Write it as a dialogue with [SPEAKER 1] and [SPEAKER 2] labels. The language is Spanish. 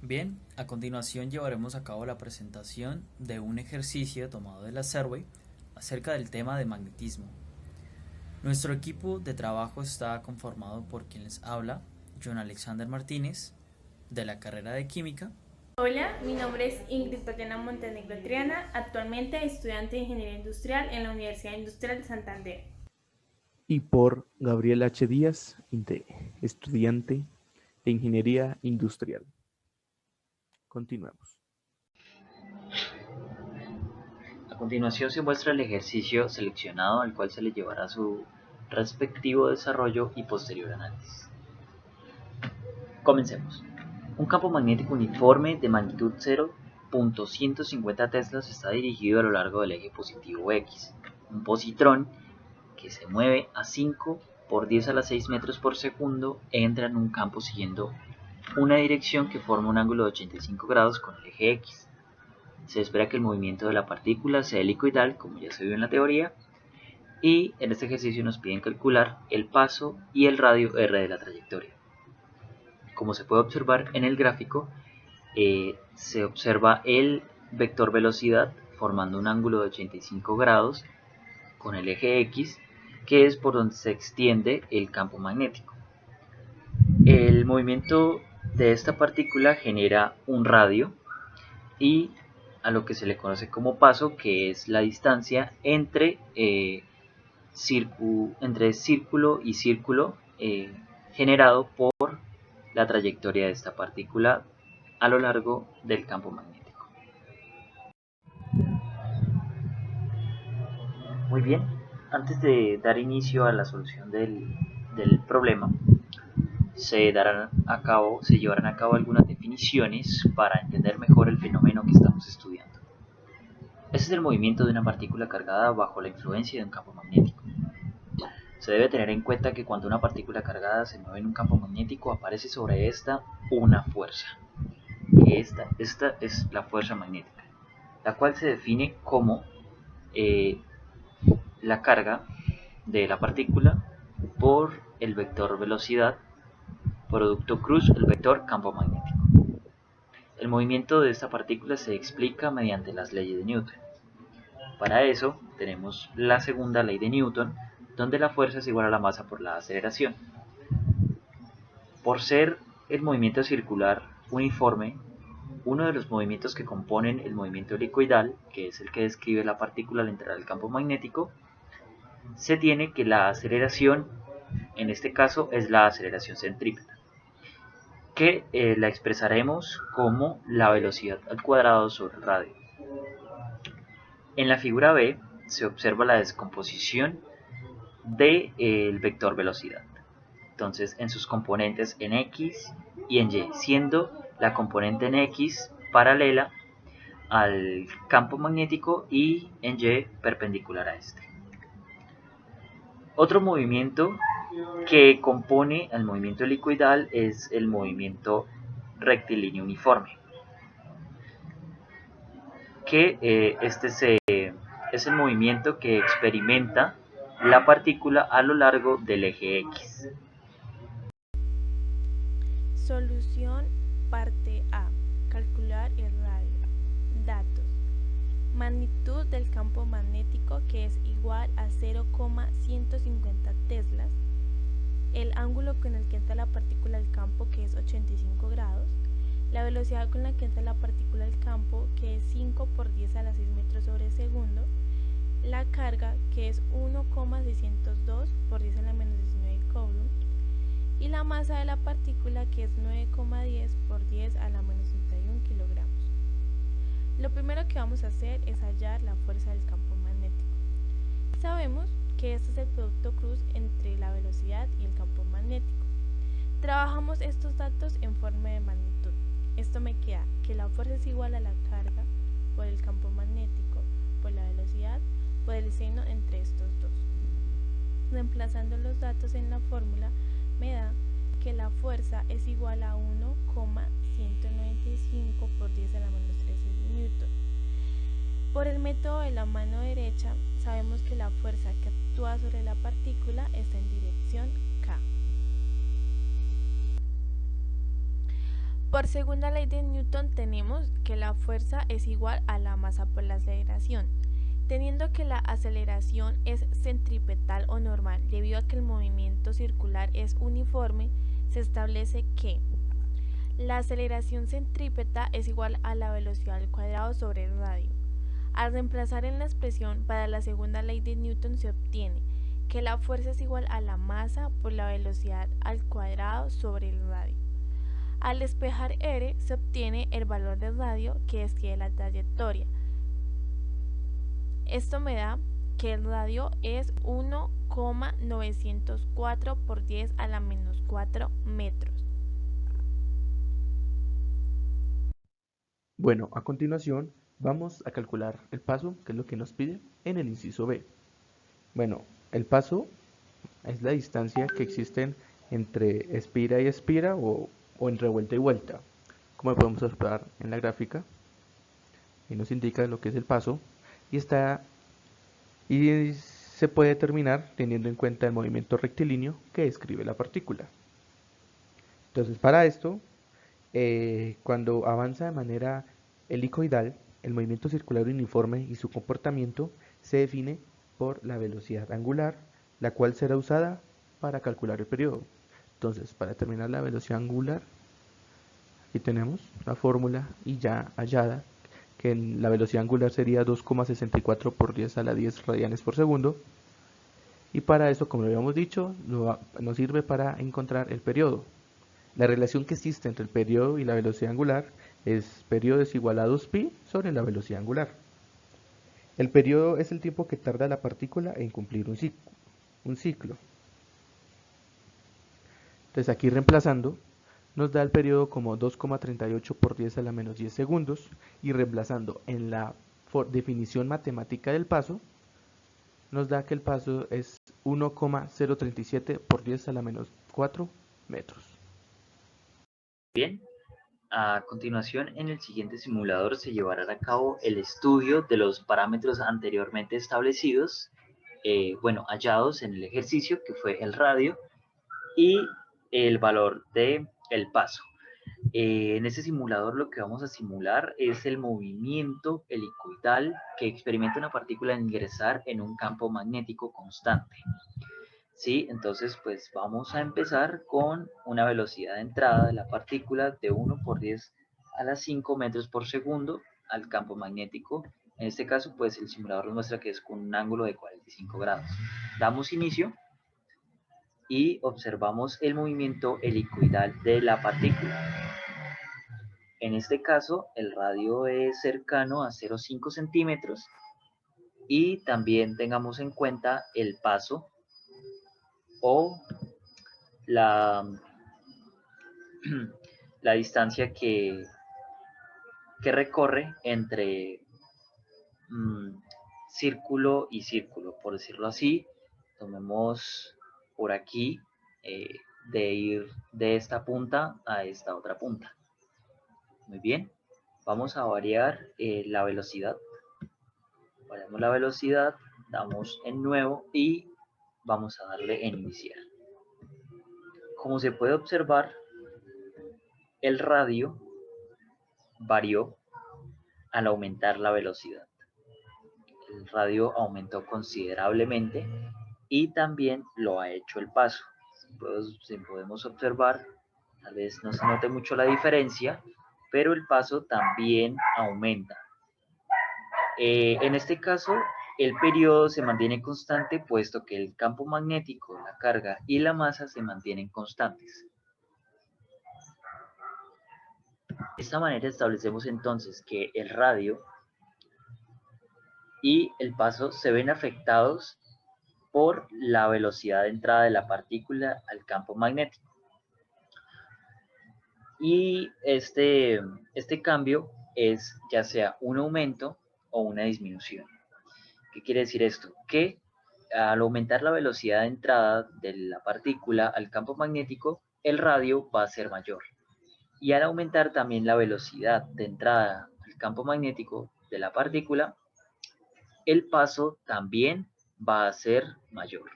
[SPEAKER 1] Bien, a continuación llevaremos a cabo la presentación de un ejercicio tomado de la Survey acerca del tema de magnetismo. Nuestro equipo de trabajo está conformado por quien les habla, John Alexander Martínez, de la carrera de Química.
[SPEAKER 2] Hola, mi nombre es Ingrid Patena Montenegro Triana, actualmente estudiante de Ingeniería Industrial en la Universidad Industrial de Santander.
[SPEAKER 3] Y por Gabriel H. Díaz, estudiante de Ingeniería Industrial. Continuemos.
[SPEAKER 4] A continuación se muestra el ejercicio seleccionado al cual se le llevará su respectivo desarrollo y posterior análisis. Comencemos. Un campo magnético uniforme de magnitud 0.150 teslas está dirigido a lo largo del eje positivo X. Un positrón que se mueve a 5 por 10 a la 6 metros por segundo entra en un campo siguiendo una dirección que forma un ángulo de 85 grados con el eje X. Se espera que el movimiento de la partícula sea helicoidal, como ya se vio en la teoría, y en este ejercicio nos piden calcular el paso y el radio r de la trayectoria. Como se puede observar en el gráfico, se observa el vector velocidad formando un ángulo de 85 grados con el eje X, que es por donde se extiende el campo magnético. El movimiento de esta partícula genera un radio y a lo que se le conoce como paso, que es la distancia entre círculo y círculo generado por la trayectoria de esta partícula a lo largo del campo magnético. Muy bien, antes de dar inicio a la solución del problema, se llevarán a cabo algunas definiciones para entender mejor el fenómeno que estamos estudiando. Este es el movimiento de una partícula cargada bajo la influencia de un campo magnético. Se debe tener en cuenta que cuando una partícula cargada se mueve en un campo magnético aparece sobre esta una fuerza. Esta es la fuerza magnética, la cual se define como la carga de la partícula por el vector velocidad, producto cruz el vector campo magnético. El movimiento de esta partícula se explica mediante las leyes de Newton. Para eso tenemos la segunda ley de Newton, donde la fuerza es igual a la masa por la aceleración. Por ser el movimiento circular uniforme, uno de los movimientos que componen el movimiento helicoidal, que es el que describe la partícula al entrar al campo magnético, se tiene que la aceleración, en este caso, es la aceleración centrípeta, que la expresaremos como la velocidad al cuadrado sobre el radio. En la figura B se observa la descomposición del vector velocidad. Entonces, en sus componentes en X y en Y, siendo la componente en X paralela al campo magnético y en Y perpendicular a este. Otro movimiento que compone al movimiento helicoidal es el movimiento rectilíneo uniforme, que es el movimiento que experimenta la partícula a lo largo del eje X.
[SPEAKER 2] Solución parte A. Calcular el radio. Datos. Magnitud del campo magnético, que es igual a 0,150 teslas. El ángulo con el que entra la partícula al campo, que es 85 grados. La velocidad con la que entra la partícula al campo, que es 5 por 10 a la 6 metros sobre segundo. La carga, que es 1,602 por 10 a la menos 19 coulomb. Y la masa de la partícula, que es 9,10 por 10 a la menos 31 kilogramos. Lo primero que vamos a hacer es hallar la fuerza del campo magnético. Sabemos que este es el producto cruz entre la velocidad y el campo magnético. Trabajamos estos datos en forma de magnitud. Esto me queda que la fuerza es igual a la carga por el campo magnético por la velocidad por el seno entre estos dos. Reemplazando los datos en la fórmula me da que la fuerza es igual a 1,195 por 10 a la menos 13 newton. Por el método de la mano derecha sabemos que la fuerza que actúa sobre la partícula está en dirección K. Por segunda ley de Newton tenemos que la fuerza es igual a la masa por la aceleración. Teniendo que la aceleración es centripetal o normal debido a que el movimiento circular es uniforme, se establece que la aceleración centrípeta es igual a la velocidad al cuadrado sobre el radio. Al reemplazar en la expresión para la segunda ley de Newton se obtiene que la fuerza es igual a la masa por la velocidad al cuadrado sobre el radio. Al despejar r se obtiene el valor del radio que describe la trayectoria. Esto me da que el radio es 1,904 por 10 a la menos 4 metros.
[SPEAKER 3] Bueno, a continuación vamos a calcular el paso, que es lo que nos pide en el inciso B. Bueno, el paso es la distancia que existen entre espira y espira o entre vuelta y vuelta. Como podemos observar en la gráfica, y nos indica lo que es el paso, y se puede determinar teniendo en cuenta el movimiento rectilíneo que describe la partícula. Entonces, para esto, cuando avanza de manera helicoidal, el movimiento circular uniforme y su comportamiento se define por la velocidad angular, la cual será usada para calcular el periodo. Entonces, para determinar la velocidad angular, aquí tenemos la fórmula y ya hallada, que la velocidad angular sería 2,64 por 10 a la 10 radianes por segundo. Y para eso, como lo habíamos dicho, nos sirve para encontrar el periodo. La relación que existe entre el periodo y la velocidad angular es periodo es igual a 2pi sobre la velocidad angular. El periodo es el tiempo que tarda la partícula en cumplir un ciclo. Entonces aquí reemplazando, nos da el periodo como 2,38 por 10 a la menos 10 segundos, y reemplazando en la definición matemática del paso, nos da que el paso es 1,037 por 10 a la menos 4 metros.
[SPEAKER 4] Bien, a continuación en el siguiente simulador se llevará a cabo el estudio de los parámetros anteriormente establecidos, hallados en el ejercicio, que fue el radio y el valor del paso. En este simulador lo que vamos a simular es el movimiento helicoidal que experimenta una partícula al ingresar en un campo magnético constante. ¿Sí? Entonces, pues vamos a empezar con una velocidad de entrada de la partícula de 1 por 10 a las 5 metros por segundo al campo magnético. En este caso, pues el simulador nos muestra que es con un ángulo de 45 grados. Damos inicio y observamos el movimiento helicoidal de la partícula. En este caso, el radio es cercano a 0,5 centímetros y también tengamos en cuenta el paso o la distancia que recorre entre círculo y círculo, por decirlo así. Tomemos por aquí de ir de esta punta a esta otra punta. Muy bien, vamos a variar la velocidad. Variamos la velocidad, damos en nuevo y vamos a darle en iniciar. Como se puede observar, el radio varió al aumentar la velocidad. El radio aumentó considerablemente y también lo ha hecho el paso. Si podemos observar, tal vez no se note mucho la diferencia, pero el paso también aumenta. En este caso, el periodo se mantiene constante, puesto que el campo magnético, la carga y la masa se mantienen constantes. De esta manera establecemos entonces que el radio y el paso se ven afectados por la velocidad de entrada de la partícula al campo magnético. Y este cambio es ya sea un aumento o una disminución. ¿Qué quiere decir esto? Que al aumentar la velocidad de entrada de la partícula al campo magnético, el radio va a ser mayor. Y al aumentar también la velocidad de entrada al campo magnético de la partícula, el paso también va a ser mayor.